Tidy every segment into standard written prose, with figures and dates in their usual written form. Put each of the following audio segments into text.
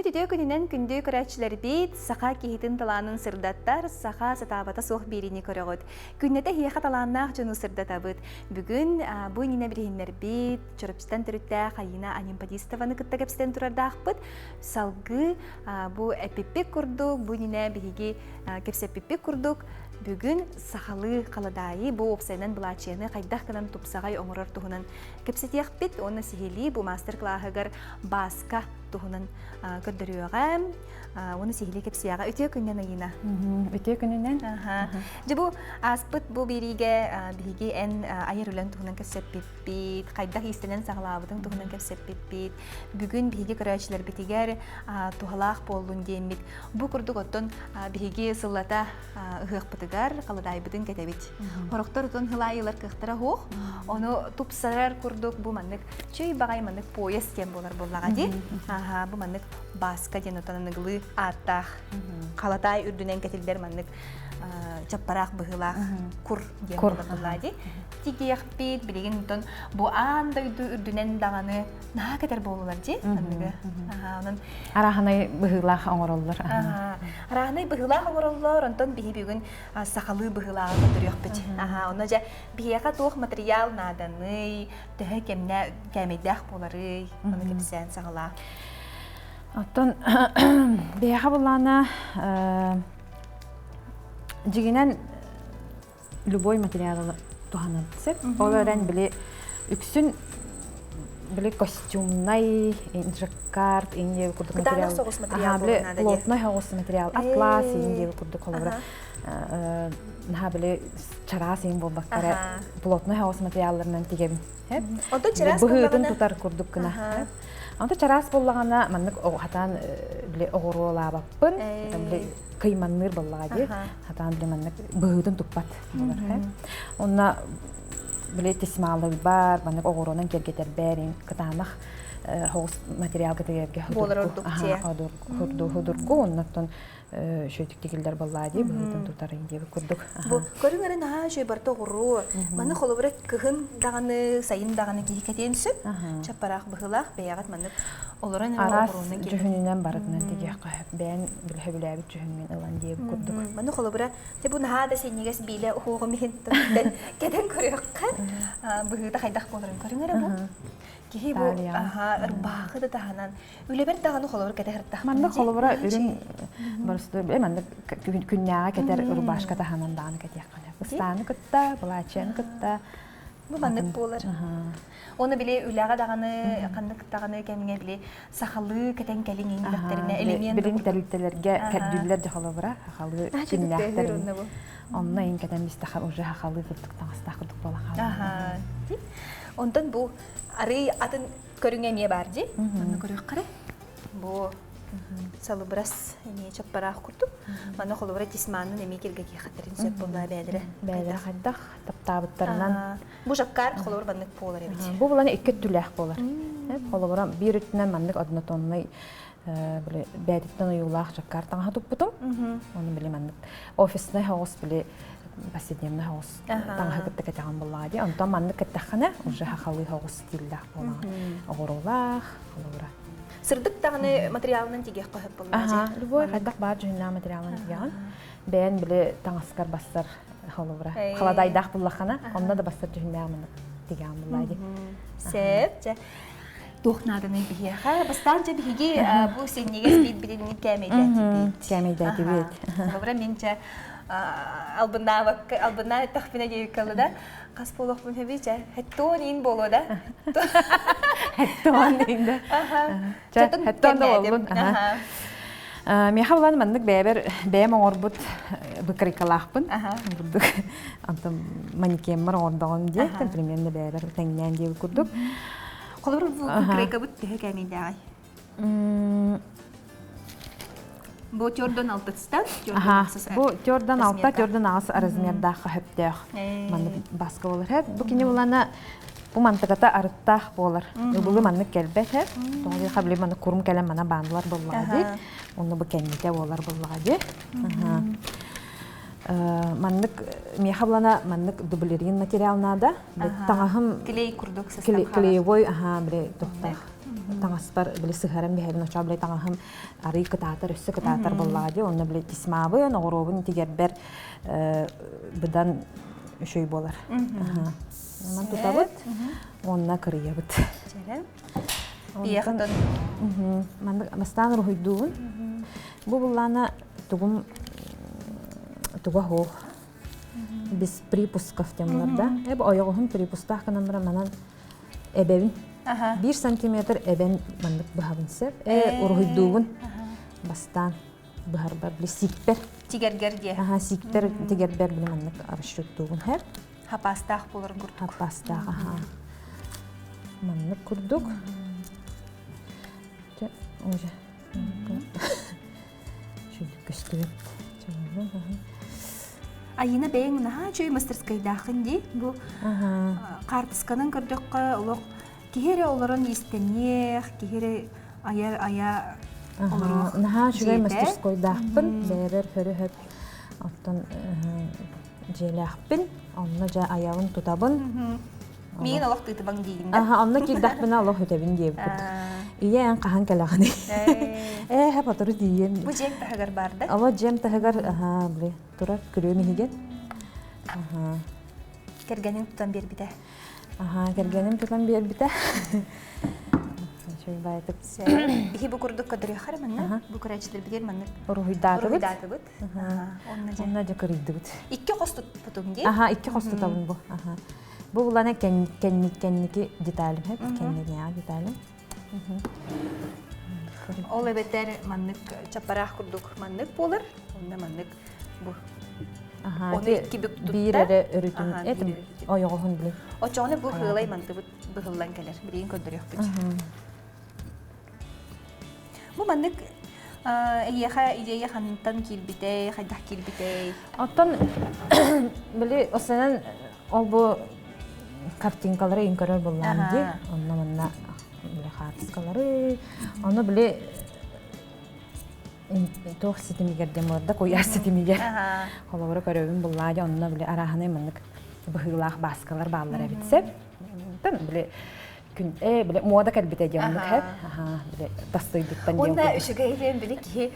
Бит үтө күнүнөн күндү көрөчүлөр бит сака кихитин талаанын сырдаттар сака сатабата суох бирини көрөгөт. Күннете хияха талааннаах жonu сырдатабыт. Бүгүн бу нине бириннер бит чоропчтан төрүттэ Хайина Анимпадистованы кытта кепстен турардаахпыт. Салгы бу эпиппик курдук, бу нине бириги кепсеппик курдук. Бүгүн сахалы каладайы бу опсайнан булачыны кайдах кынан тупсагай оңорор туһунан кепсетиякпит. Оны сихили бу мастер-классыгар баска туһунан көрдөрүөгө оны сихили кепсияга өтө күннен айына. Өтө күннен. Жабу аспыт бу бириге биги эн айыр үлен туһунан кепсеппит. Кайдах истенен сагалабытын туһунан кепсеппит. Бүгүн биги көрөчүлөр битигер тухалаах болдун демит. Бу курдук оттон биги сыллата ыгыкпытыгар каладайбытын кетебит. Хороктор тон хылайылар кыхтара хох. Оны тупсарар курдук бу маннык чөй багай маннык пояс тем болар боллага ди. Бу маннык баска ден отаныглы аттах. Калатай үрдүнен кетилдер маннык чаппарак быгылах кур ден болар ди. Тигиякпит билеген тон бу андайду үрдүнен даганы наа кетер болулар ди. Анын Араханай быгылах оңороллор. Араханай быгылах оңороллор, онтон биги бүгүн сахалы быгылах көрөкпүт. Оны же бияка туох материал наданы, төһө кемне кемедах болары, оны кепсен сагала. Оттон бияка булана жигинен любой материал туханатсып, олардан биле үксүн биле костюмнай, инжаккарт, инде курдук материал. Плотной хогус материал, атлас инде курдук олора. Биле чарас ин болбаккара плотной хогус материалларынан тигем. Онда чарас быгытын тутар курдук кына. Онда чарас боллагана маннык хатан биле огоролабаппын, биле кыйманныр боллагади, хатан биле маннык быгытын туппат болар. Онна биле тесмалык бар, маннык огоронан кергетер бәрин кытанах хогус материал кетерге худургу оннаттан шөйтүк тигилдер боллади, быгытын тутар инде курдук. Бу көрүңөрүн жөй барта огуру, маны холобура кыгын даганы, сайын даганы кийкетен сүп, чаппарак быгылах беягат маннык олорон огурунун кийкетен. Жөһүнүнөн баратынан тигек бен билебилебит жөһүнүн ылан дип курдук. Маны холобура те бу нада сенигес биле огугу мен кетен көрөккө быгыта хайдак болорун көрүңөрө бу. Кихи бу ырбагы да таханан үлебер даганы холобура кетердак. Манда холобура үрүн барысты манда күннага кетер ырбашка таханан даганы кетек. Ыстаны кытта, булачын кытта. Бу мандык болар. Оны биле үләгә даганы, кандык даганы кемгә биле сахалы кетен келин иңдәктеренә элемент. Билен тәлүләргә кәдүлләр дә халыбыра, халы киннәктер. Онна ин кетен бистахар уже халы туттыктан астакырдык балага. Ондан бу ары атын көрүнгән бар ди. Аны көрөк кара. Бу салыбрас эме чаппарак курдук. Мана холобра тисманын эме келге ки хатырын сөп болла бәдире. Бәдире хаддах таптабыттарынан. Бу жаккар холобра бандык болар эбит. Бу буланы эки түләк болар. Холобра бир үтнән мандык адына тонны биле бәдиттен уйлах жаккар таңа туппутум. Оны биле мандык офисный хаус биле басидемный хаус таңа кытта кетеган боллади. Онтан мандык кеттахана уже хахалы хаус стилдах болан. Огоролах, холобра. Сырдык тагыны материалынан тигек койып болла. Любой хаддак бар жөннә материалын тигән. Бәен биле таңаскар бассар холобра. Каладайдак буллахана, онда да бассар жөннә мен тигән боллади. Сеп, тухнадыны бияха, бастанча биги бу сеннегес бит билени кәмәйдә тибет. Холобра менчә албына тахпина дигән калда. Кас болох бу хәбичә, хәттон ин болода. Хәттон инде. Хәттон да булган. Мен хавлан мандык бәем оңорбут быкрикалахпын. Бурдук антым манекен бар ордаган ди, примерно бәбер тәңнән ди курдук. Холор бу быкрикабыт тәһә кәмидә. Бу Jordan алтыста, бу Jordan алта, Jordan ас размерда хәптәх. Маны баска булыр һәп. Бу кине булана бу мантыгата арыттах булыр. Бу манны келбәт һәп. Тоңгы хәбле маны курым кәләм мана бандлар буллады. Оны бу кәннитә булар буллады. Маннык мехаблана маннык дублерин материалнада. Таңахым клей курдук система. Клеевой, биле тоқтах. таңаспар биле сыхарам бихелин оча биле таңахым ары кытаатар өссө кытаатар боллаади онна биле тисмабы ногоробун тигербер быдан үшөй болар. Ман тутабыт, онна кырыябыт. Жарам. Бияхтан. Ман бастан рухойдуун. Бу буллана тугум тугахо. Без припусков темларда. Эб оягым припустах канамра манан эбевин. 1 сантиметр эбен мандык бахабынсеп. Урухойдуун. Бастан бахарба биле сикпер. Тигергерге. Сикпер тигербер биле мандык арышыттуун хер. Хапастах болар курдук. Хапастах, мандык курдук. Уже. Şöyle göstereyim. Айына бәйін мұнаға жөй мастерскайдақын дей. Бұл қартысканын көрдіққа олық кехері оларын естенех, кехері ая оларық. Наға жөй мастерскайдақпын, бәрір көрі хөп. Оттан желақпын, онына жа аяғын тұтабын. Мен олық тұйтыбаң дейін да? Онына келдақпына олық өтебін дейіп бұд. Ие ән қахан кәліғаны. Әп атыры дейін. Бұл жем тағығар барды? Ала жем тағығар, біле, тұрар күрөмі еген. Кергенің тұтан бер біті? Кергенім тұтан бер біті. Шөй байтып. Бихи бұл күрдік көдірі қары мәнна? Бұл күрәчілер бідер мәнна? Рухидаты бұд. Онна жа көрейді бұд. 2 қос тұтпытым де? 2 қос тұтабын бұл. Бұл бұлана кәннекі деталім, кәннеге деталім. Ол әбеттер маннык чапарақ күрдік маннык болыр. Онда маннык бұл. Оны 2 бүк тұтта. Bir әрі үрітін, әтім ойығығын біле. Очоғыны бұл ғылай манты бұғылан кәлер. Бірейін көндірек бүт. Бұл маннык идея ханттан келбітей, қайдақ келбітей. Оттан біле, осынан ол бұл картинкалары ең көрер болған де. Онна манна биле хартыскалары, оны биле тоқ сетимигерден боларда, кояр сетимигер. Холовары көрөбін бұллады, онына биле араханы мындық бұғылақ басқалар бағалар әбітсеп. Биле мода кәлбет әдемдік әп. Биле тастойдықтан деу. Онда үшігі елен біле ке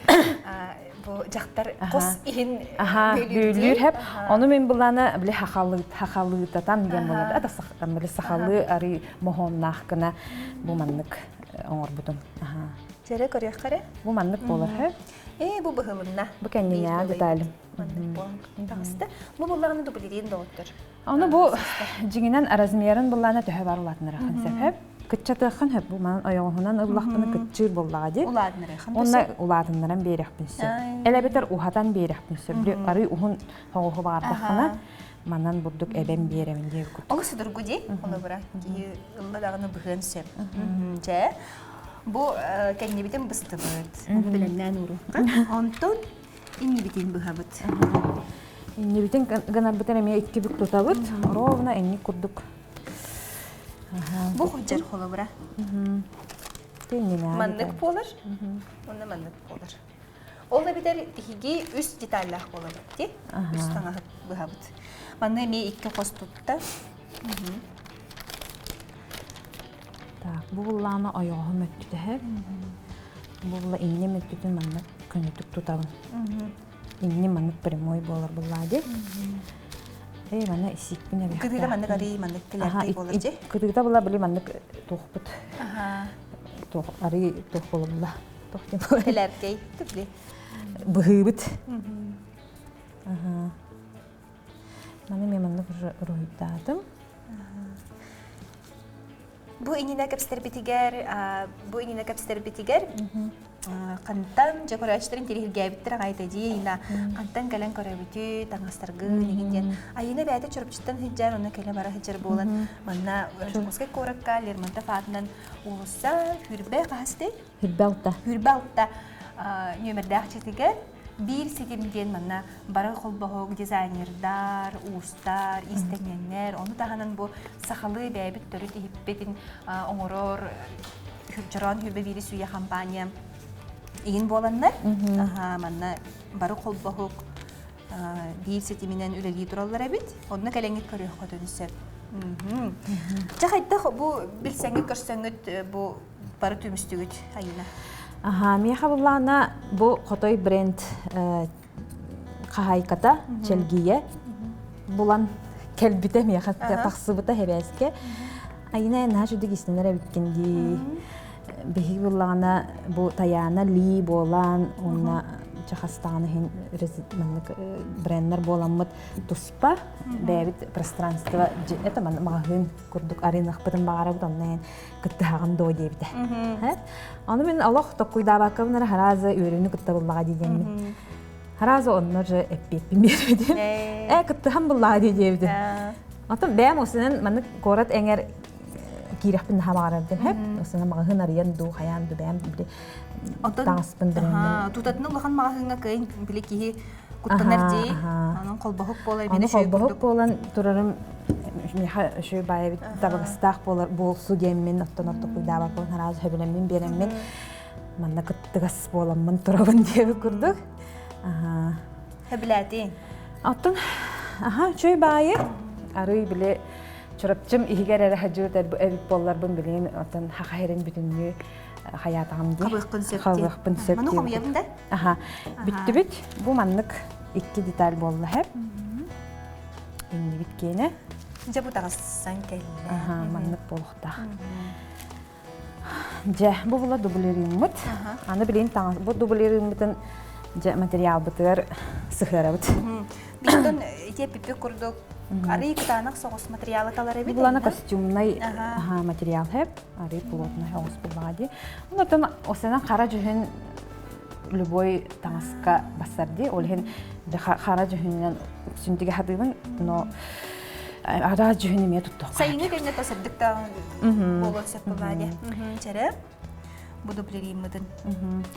жақтар қос ең бөлілер әп. Оны мен бұланы біле хақалығытатан дем болады. Біле сақалы ары моғоннақ кіна бұл маңнық оңыр бұдым. Жәрі көрек қары? Бұл маңнық болар әп. Бұл бұғылымна. Бұл кәнене деталім. Бұл бұлағыны дұбылерін доғыттыр. Оны бұл жеңінен размерін бұланы төхі бар ұлатынырақын сәп. Күтчатықын хөп бұл маңын ойоғынан ұллақтыны күтчір боллағады. Ұладынырақын бұсы? Онда ұладынырын бейрекпінсі. Әләбетер ұхатан бейрекпінсі. Бір ары ұғын тоғығы бағардақына манан бұрдық әбен бейремін дейі күт. Оғы сұдырғы дей? Оны бұрақ кейі ұлладағыны бұғын сөп. Бұл кәне бітен бұсты бұд. Білімнен ұрыққа. Онтон инне бітен бұға бұд. Инне бітен ғанар бітен әме 2 бүк тұта бұд. Ровна әне күрдік. Бұл құджар қолы бұра? Маннық болыр? Онда маннық болыр. Ол да бітер хиги үст деталлах болы бұд де? Үст таңағы бұға бұд. Манны әме 2 қос тұтта. Bu bullağına ayağı möttüdü hep. Bu bulla inne möttüdün manlık könütük tutalım. İnne manlık primoy bolar bulladı. Bana isik bine bir. Kıdıda manlık arı manlık kilerdi bolarcı? Kıdıda bulla bili manlık tohput. Arı toh bolu bulla. Kilerdi tüplü. Bıhıbıt. Bana manlık rohiddadım. Bu inine kapsiter bitiger, kantan jakoraçların terihil gäbittir agayta diýina. Kantan gelen köröbütü, taňastargy nigenden. Ayına bäde çörpçütten hijjar ona kele bara hijjar bolan. Manna koska korakka lermanta fatnan ussa hürbe gasty. Hürbalta nömerdäk çetiger. Bir sitimden manna bara kolbahog dizaynerlar, ustar, istegenler, onu tahanan bu sahalı bäbit törüt hippetin oňoror hürjaran hürbe biri suya kampanya egin bolanlar. Manna bara kolbahog bir sitiminden üleli durallar bit. Onu kelengit körüp dönüsep. Jahaýda bu bilseňiz görseňiz bu бары түмүстүгүт айына. Аха, меха буллана бу котой бренд кахайката челгие булан келбите меха таксыбыта хебеске. Айына нажудук истенер биткенди. Беги буллана бу таяна ли болан онна чахастаны хин брендер боламыт туспа бэбит пространство это магазин курдук аринах потом багарабыт оннан кыттаган до дебите. Аны мен Аллах токуйда бакымнар харазы үйрөнү кытта буллага дигенми. Харазы оннор же эппет бимерди. Кыттаган буллага дебите. Атам бэм осунан маны город эңер кирахпин хамаарардым хеп. Осуна магазин арыян ду хаян ду бэм биле. Таңспын брендер. Тутатның улахан магазинга кыйын биле кихи куттанарди. Анын колбохук болар бине шөй колбохук болан турарым меха шөй бай табагастак болар болсу деммен оттон куйда бар болан харазы хөбөлөммен береммен. Манна кыттыгас боламмын турабын деп курдук. Хөбүләти. Оттон шөй бай ары биле чурапчым игер хажуутар эбит болларбын билен оттон хахайрын бүтүнү хаятагамды кабыккын сөп. Маны комуябында? Бүттүбүт бу маннык 2 деталь болду хеп. Инди биткене. Же бу тагасан келе. Маннык болукта. Же бу була дублериммит. Аны билен таңыз. Бу дублериммитин же материал бытыр сыхырабыт. Биттон тепипи курдук. Ары ктанак соғыс материалы талар эбит. Булана костюмный материал хеп, ары плотный соғыс булгади. Онтон осена кара жүһүн любой тамаска басарди. Олхен кара жүһүннен сүндүгө хадыбын, но ара жүһүнү ме туттук. Сайыны кенде тасырдыкта болот сеп булгади. Чара бу дублериммитин.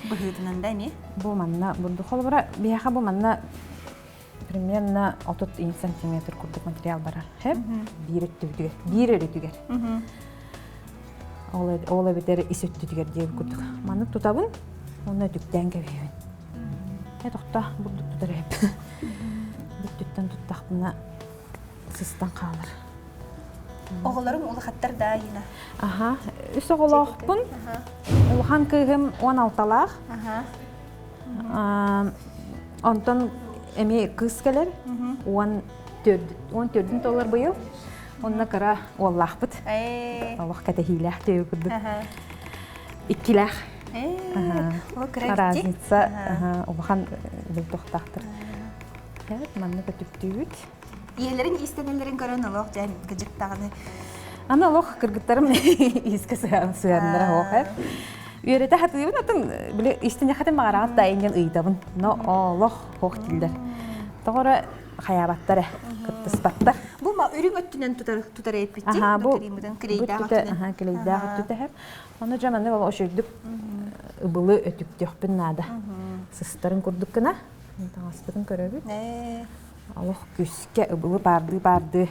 Быһытынан да не? Бу манна бурду холбара бияха бу манна примерно 30 сантиметр курдук материал бара. Хеп, бир өтүгер. Ола бетер исөттүгер деп курдук. Маны тутабын, оны дүктен кебебин. Токта бурду тутар хеп. Бүттүттен туттакпына сыстан калыр. Оголорум улы хаттар да айына. Үс оголоқпын. Улхан кыгым 16-лақ. Онтон эми кыз келер, 14 доллар быйыл. Онна кара оллахпыт. Аллах катахилах деп курдук. 2 лах. Разница. Улхан бил тохтактыр. Манны көтүптүбүт. Иелерин истенелерин көрөн алох жан гыжыктаганы. Аны алох кыргыттарым иске сыярындыра охер. Үйрете хатыбын атын биле истене хатым магарагат да энген ыйдабын. Но олох хохтилдер. Тогора хаябаттар кыттыспаттар. Бу ма үрүң өттүнөн тутар эппитти. Бу клейдагы түтәһәп. Аны жаманны бол ошойдук ыбылы өтүктөкпүн нада. Сыстарын курдук кына. Таңаспытын көрөбүт. Алох күскә ыбылы барды.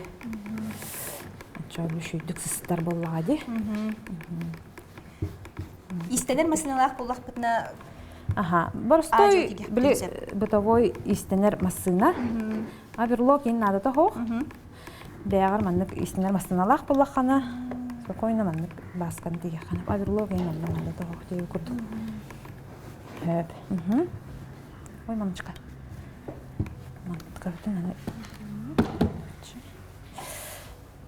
Ачабы шүйдүк сыстар боллагади. Истенер машиналар буллахпытна. Борстой биле бытовой истенер машина. Аберлок ин надо тохох. Бягар маннык истенер машиналар буллахана. Спокойно маннык баскан диге хана. Аберлок ин надо тохох деп курдук. Хеп. Ой, мамочка. Мамочка, ты надо.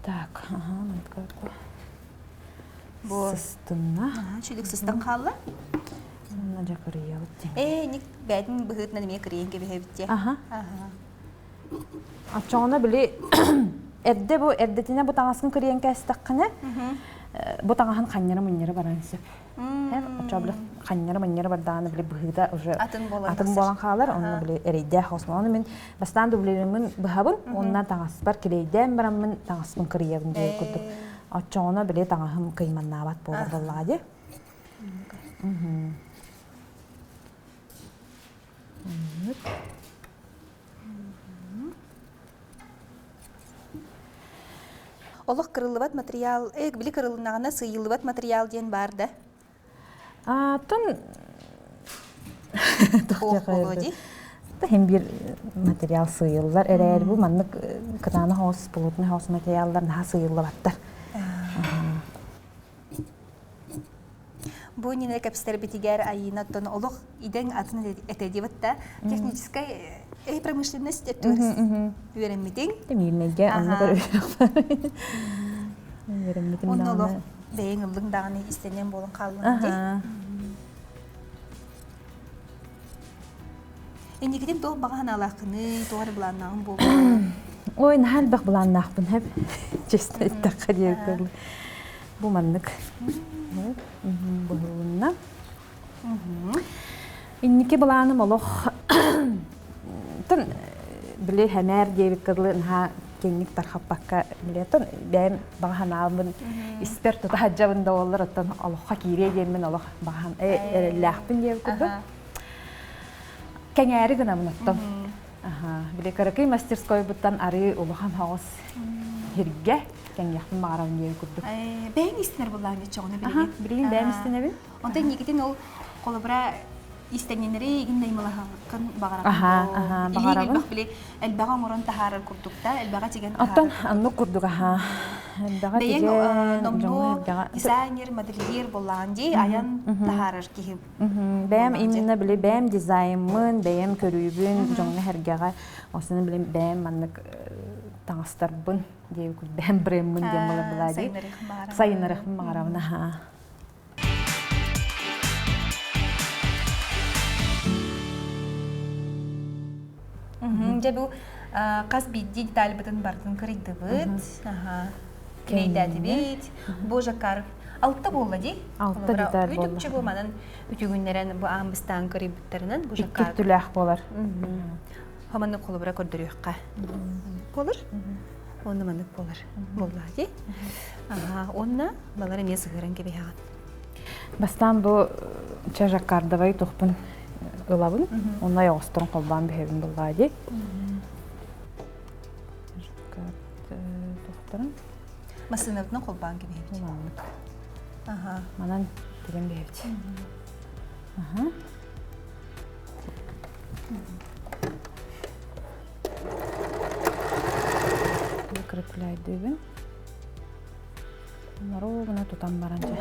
Так, мамочка. Сыстынна. Чүлік сыстан қалла? Сынна жакырыя өттен. Ник бәдін бұғытына деме кірейін кебе хебітте. Ачауына біле, әрді бұл, әрдетіне бұл таңасын кірейін кәстік қыны, бұл таңасын қаннері мұннері баран сөп. Ачау біле қаннері мұннері бардағаны біле бұғыда атын болан қалар, оны біле әрейді қосма. Оны мен бастан дублерімін бұғабын, онынан таңасы бар кірейден барамын таңасын кірейін деп күрдік. Ачауына біле таңахым кыйманна бат болар боллади. Олық кырылыбат материал, білі кырылынағына сыйылыбат материал ден бар да? Тон... Оқ болуди? Hem bir material sıyıllar. Eğer bu manlık kıtağına hoş, bulutlu hoş materyaller daha sıyılı battar. бу нене капстер битигер айына тон олох иден атын этедиватта техническая промышленность ettiriz. Öğrenmedin. Демилнеге анны көрөбүр. Öğrenmedim Onun dağını. олох бейин ылдың дағыны истенен болын қалын дей. Энегеден тоқ баған алақыны, тоғар бұланнағын болу. Ой, нахал бақ бұланнақпын хәп. Честно, иттаққа дейір көрлі. Бұ маннық. Бұлуынна. Иннеке бұланым олох. Тын, біле хәмәр дейбік кырлы, наға кенник тархап баққа біле. Тын, бәйім баған алымын, испер тұта хаджабында олар, тын, олыққа кейре деймін, олық баған ләқпін дейбік кырды. Кәңәрі гына мұнаттым. Біле көрекей мастерской бұттан ары олыған хауыз ерге кәңяқтың мағарауын дейбік кырды. Бәйін истенер бұллағын етшоғыны білеген? Білеген бәйім істенебін? Онда негеден ол қолыбыра истененері егін наймалағын бағарағын бол. Илегіл бақ біле әлбәға орын тахарыр күрдікта, әлбәға теген тахарыр. Оттан анны күрдік, Бәйін номно дизайнер, модельер боллағын дей, аян тахарыр кейіп. Бәйім именно біле бәйім дизайнмын, бәйім көрүйбін, жоңны әргеға, осыны біле бәйім маннық таңыстарбын, дейі күрд, бәйім бреммін демілі бұла дей. Сайынарықмын мағарауына. Бұл қаз бейді деталь бұтын бардың көрейді бұд, келейді бейд, бұл жақар алтта болы дей. Алтта деталь болы. Үтікчі болманын үтігіндерін бұл амбыстан көрей бұттарынан бұл жақар. Иккет түләқ болар. Хаманы қолы бұра көрдірі өққа. Болыр? Оны манық болыр. Болла дей. Онына балары не сығырын кебе аған. Бастан бұл чажаққардавай тұқпын ылабын, онна яғыстырын қолбан бәйбін болға дей. Масыновның қолбан кебе ебді. Манық. Манан тілін бәйбді. Бұл кіріпләйді бін. Мару бұна тұтан баранча.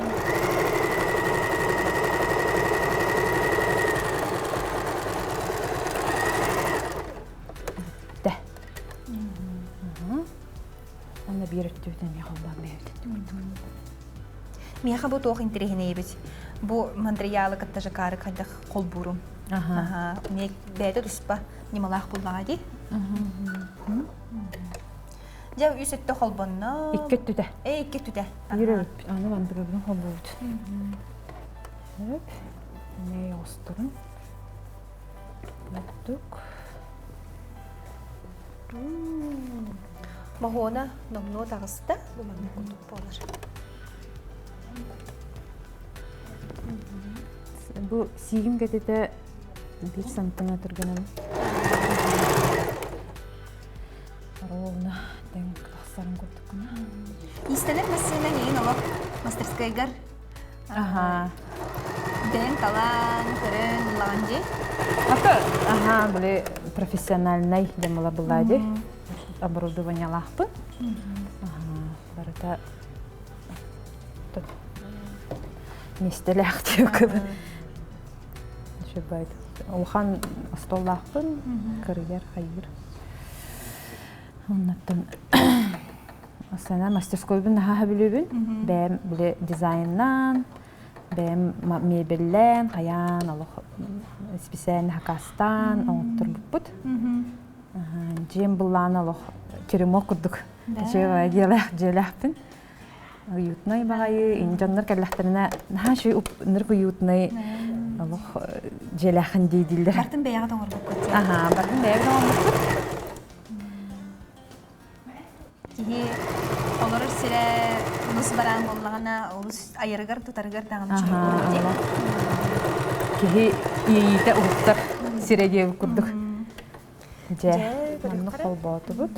Оны bir öttüydün ya қолбан бәйбді. Меха бұл тоқ интерегіне ебіз. Бұл материалы катта жақары қайдақ қол бұрым. Мек бәйді тұспа немалақ бұллаға дей. Жау үсетті қолбанна... Иккет түді. Иккет түді. Үйріп, аны бандырыбын қол болды. Үйріп, не яғыстырын. Өттік. Мағуына номно тағысты, бұл маңна күндік болыр. Бұл сигім кәтеті 1 сантиметр генем. Ровно ден қақсарын көрдік күні. Истелер мәсіне ең олық мастерскайгар. Ден талан, түрін, лаған де? Біле профессиональный демала была де. Оборудование лахпы. Барыта местелях тек. Шебайт. Улхан стол лахпын, карьер хайыр. Оннаттан асана мастерской бин наха билебин. Бәм биле дизайннан, бәм мебеллен, хаян, алох специальный хакастан, оңтур буппут. Джем булланы лох керемок курдук. Тәшева желәхпин. Уютный багай, инжаннар кәлләхтеренә нахаши нырк уютный лох желәхин дейдилдер. Бартын бәяғы тоңыр бұл көтте. Бартын бәяғы тоңыр бұл. Кихи олар сірі ұлыс баран боллағына ұлыс айырығар, тұтарығар тағын үшін көрді. Кихи иейті ұлықтар сірі дейбі күрдік. Манны қол бауты бұд.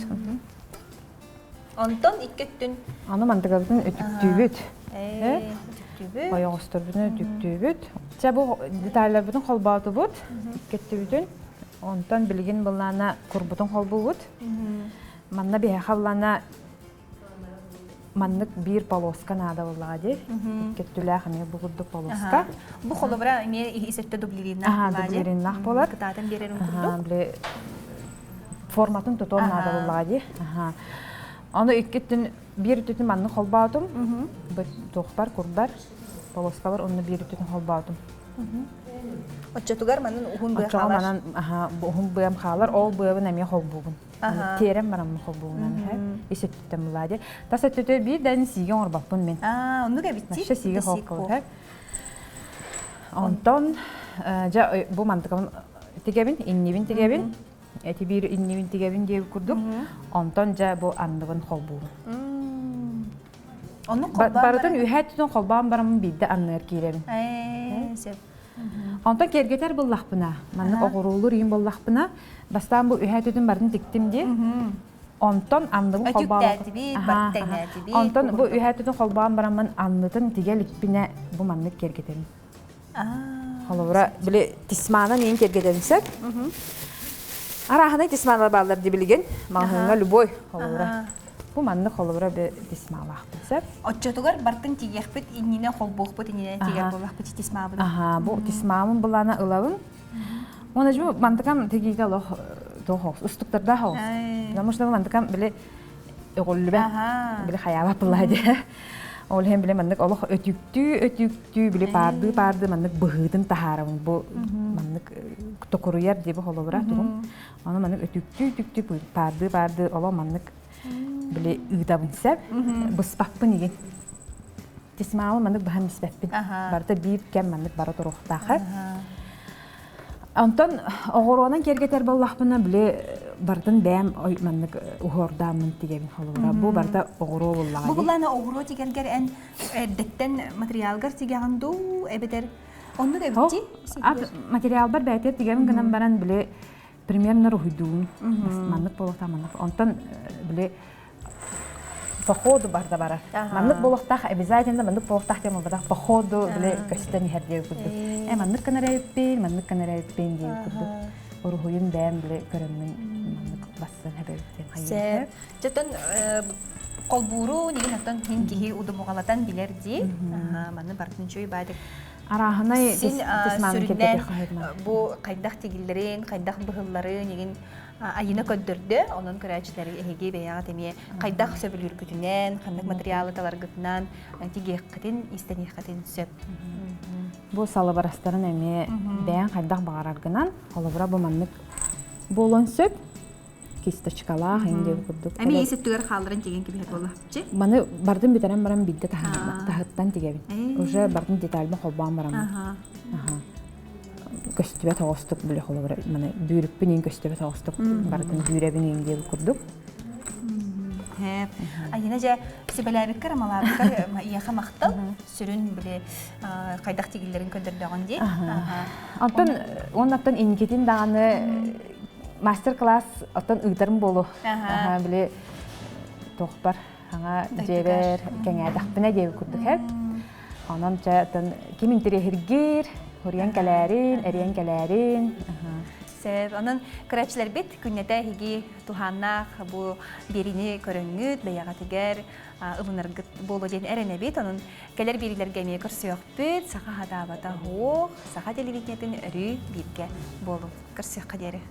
Онтон иккеттін? Аны мандығабыдың өтіктүйбіт. Өтіктүйбіт? Баяғыстырбыдың өтіктүйбіт. Бұл детайларбыдың қол бауты бұд. Иккеттүйбітін. Онтон білген бұллана күрбұтын қол бұд. Манна бейхавлана маннык бир полоска надо буллади. Кеттүлэ хаме бугурдук полоска. Бу холобра эме исетте дублиринах Ага, дублиринах болар. Кытатын берерин Ага, курдук. биле форматын тутон надо буллади. Ага. Аны иккеттин бир түтүн маннык холбаатым. Бу тохпар курдар полоскалар онны бир түтүн холбаатым. Отчотугар манын ухун быя Ачага халар. манан аха бухун быам халар ол быабын эме холбугун. Терем барам холбугунан ха. Исеттем буллади. Тасаттөтө бир ден сиген орбаппын мен. Онну габитти. Наша сиге холкол ха. Онтон жа бу мантыкам тигебин, иннибин тигебин. Эти бир иннибин тигебин деп курдук. Онтон жа бу андыгын холбугун. Онну колбан Барытын үйхәттен холбаан барамын бидде анныр киребин. Сеп. Онтон кергетер буллахпына. Манны огурулур ин буллахпына. Бастан бу үйхәттен барын тиктим ди. Онтон андыгын холбаан. Өтүктәтиби, бартаңатиби. Онтон бу үйхәттен холбаан барамын аннытын тигел иппине бу манны кергетерин. Холовра биле тисмана нен кергетеринсек. Араханы тисманалар балдар ди билген. Махыңга любой холовра. Бу манны холовра бе тисмалахпын. Отчотугар бартын тигехпит, иннине холбуқпит, иннине тигер болахпит, тисмабын. Ага, бу тисмамын булана ылабын. Оны жу мантыкам тегиге лох тохос, устуктарда хос. Потому что мантыкам биле оголлубе, биле хаяба буллади. Ол хем биле мандык олох өтүктүү биле парды мандык быгыдын тахарабын. Бу мандык токуруяр деп холовра тугун. Аны мандык өтүктүү парды оло мандык биле ыдабын сәп, быспақпын еген. Тисмауы мандык бахан біспәппін. Барда бир кәм мандык бары тұруқтақы. Онтон оғыруынан кергетер боллақпына біле бардын бәм мандык ұғырдамын тегебін холуыра. Бұл барда оғыру боллағы. Бұл бұланы оғыру тегергер ән дәттен материалгар тегеғанду әбедер. Онды да бітті? Материал бар бәйтер тегебін гынан баран біле примерно рухидуын. Мандык болуқта мандык. Онтон біле походу барда бара. Мандык болуқтақ, обязательно мандык болуқтақ тем олбадақ. Походу біле көстен ердеу күрді. Мандык канарайыппен деу күрді. Урухуйын бәм біле көрімін мандык бассын әбәуттен қайыр. Жатын қолбуру деген аттан хин кихи уды мұғалатан білер де. Маны бартын чөй бәдік. Арахынай тисманы кепетер қайырна. Бұл қайдақ тегілдерін, қайдақ бұғылларын еген айына көддірді, оның көрәчілері әйге бәяға теме қайдақ сөбіл үргітінен, қандық материалы таларғытынан, теге қытын, истен еққытын сөп. Бұл салы барастарын әме бәян қайдақ бағарарғынан, олыбыра бұл маннық болын сөп, кисточкала, қайынде күрдік. Әме есеттігер қалдырын теген кебет болы. Маны бардың бітәрен барам бидді тағыттан тегебін. Уже бардың детальбін қолбан барам. Көстүбе тоғыстық біле қолы мана бүйріппен ең көстүбе тоғыстық бардың бүйребін ең деп күрдік. Айына жа сөбәләбіккер, амалабіккер ияқа мақтал, сүрін біле қайдақ тегілерін көндірдіған де. Оның аттан енкетін дағаны мастер-класс аттан ұйдарын болу. Біле тоқпар, жебер, кәңәдақпіне деп күрдік. Онан жа кем интерьергер, Huryan kələrin, əriyan kələrin. Səb, onun qıraçlar bit, künnətə higi tuhanaq, bu birini körüngüt, bəyağa tügər, ılınırgıt bolu deyən ərənə bit, onun gələr birilər gəməyə kürsüyaq bit, sağa hadabata hoq, sağa televiziyyətin ürü birgə bolu kürsüyaq qədəri.